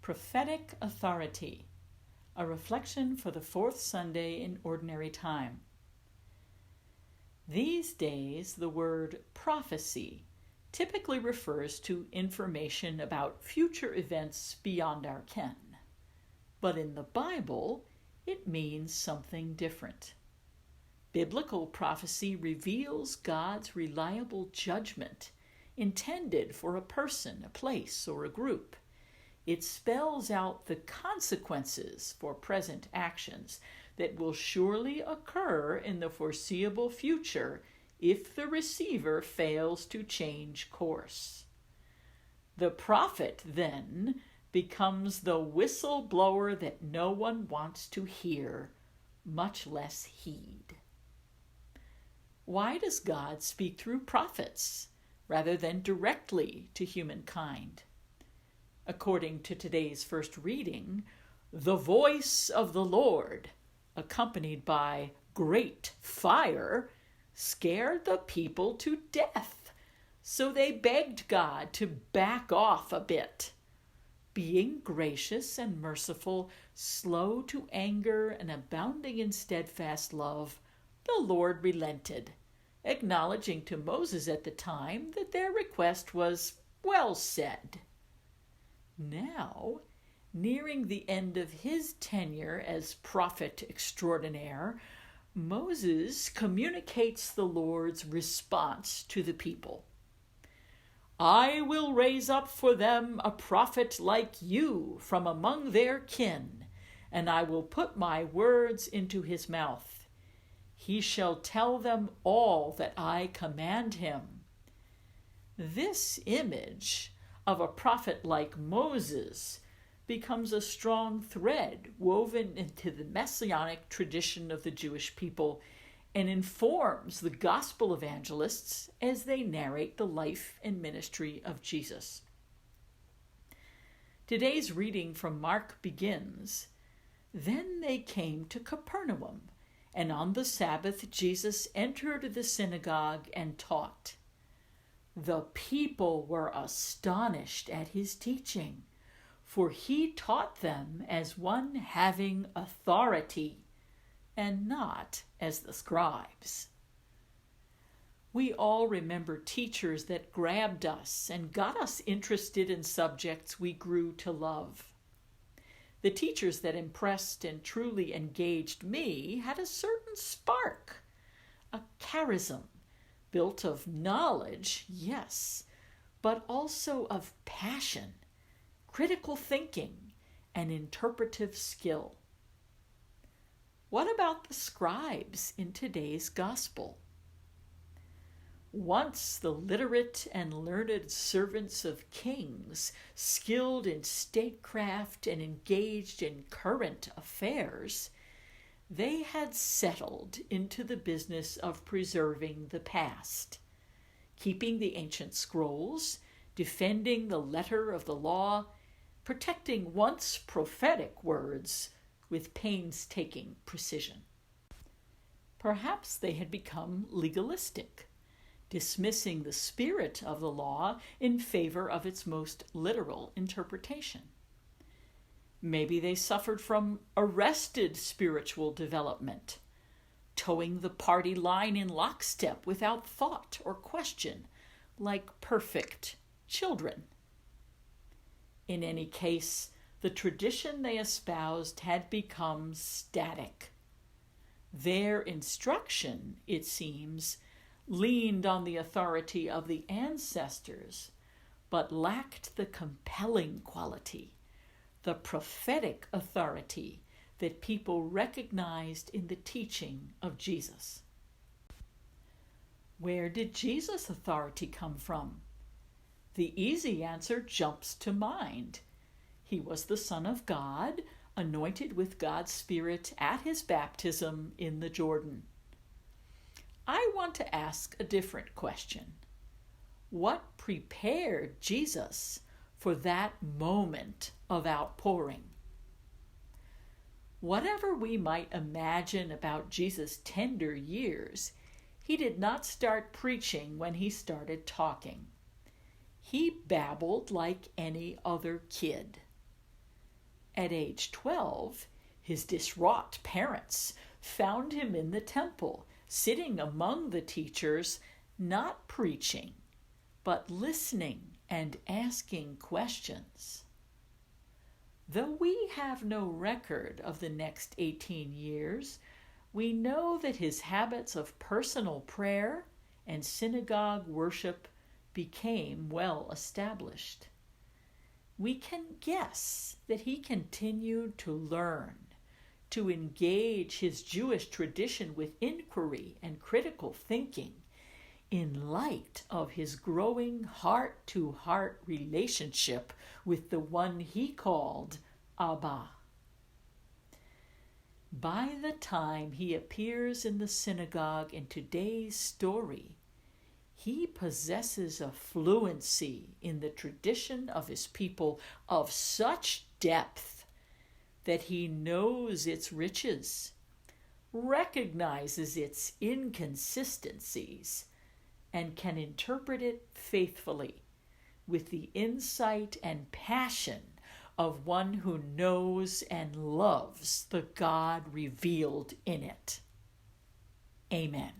Prophetic Authority, a reflection for the fourth Sunday in Ordinary Time. These days, the word prophecy typically refers to information about future events beyond our ken. But in the Bible, it means something different. Biblical prophecy reveals God's reliable judgment intended for a person, a place, or a group. It spells out the consequences for present actions that will surely occur in the foreseeable future if the receiver fails to change course. The prophet, then, becomes the whistleblower that no one wants to hear, much less heed. Why does God speak through prophets rather than directly to humankind? According to today's first reading, the voice of the Lord, accompanied by great fire, scared the people to death, so they begged God to back off a bit. Being gracious and merciful, slow to anger and abounding in steadfast love, the Lord relented, acknowledging to Moses at the time that their request was well said. Now, nearing the end of his tenure as prophet extraordinaire, Moses communicates the Lord's response to the people. I will raise up for them a prophet like you from among their kin, and I will put my words into his mouth. He shall tell them all that I command him. This image of a prophet like Moses becomes a strong thread woven into the messianic tradition of the Jewish people and informs the gospel evangelists as they narrate the life and ministry of Jesus. Today's reading from Mark begins, Then they came to Capernaum, and on the Sabbath Jesus entered the synagogue and taught. The people were astonished at his teaching, for he taught them as one having authority, and not as the scribes. We all remember teachers that grabbed us and got us interested in subjects we grew to love. The teachers that impressed and truly engaged me had a certain spark, a charism, built of knowledge, yes, but also of passion, critical thinking, and interpretive skill. What about the scribes in today's gospel? Once the literate and learned servants of kings, skilled in statecraft and engaged in current affairs, they had settled into the business of preserving the past, keeping the ancient scrolls, defending the letter of the law, protecting once prophetic words with painstaking precision. Perhaps they had become legalistic, dismissing the spirit of the law in favor of its most literal interpretation. Maybe they suffered from arrested spiritual development, towing the party line in lockstep without thought or question, like perfect children. In any case, the tradition they espoused had become static. Their instruction, it seems, leaned on the authority of the ancestors, but lacked the compelling quality, the prophetic authority that people recognized in the teaching of Jesus. Where did Jesus' authority come from? The easy answer jumps to mind. He was the Son of God, anointed with God's Spirit at his baptism in the Jordan. I want to ask a different question. What prepared Jesus for that moment of outpouring? Whatever we might imagine about Jesus' tender years, he did not start preaching when he started talking. He babbled like any other kid. At age 12, his distraught parents found him in the temple, sitting among the teachers, not preaching, but listening and asking questions. Though we have no record of the next 18 years, we know that his habits of personal prayer and synagogue worship became well established. We can guess that he continued to learn, to engage his Jewish tradition with inquiry and critical thinking in light of his growing heart-to-heart relationship with the one he called Abba. By the time he appears in the synagogue in today's story, he possesses a fluency in the tradition of his people of such depth that he knows its riches, recognizes its inconsistencies, and can interpret it faithfully with the insight and passion of one who knows and loves the God revealed in it. Amen.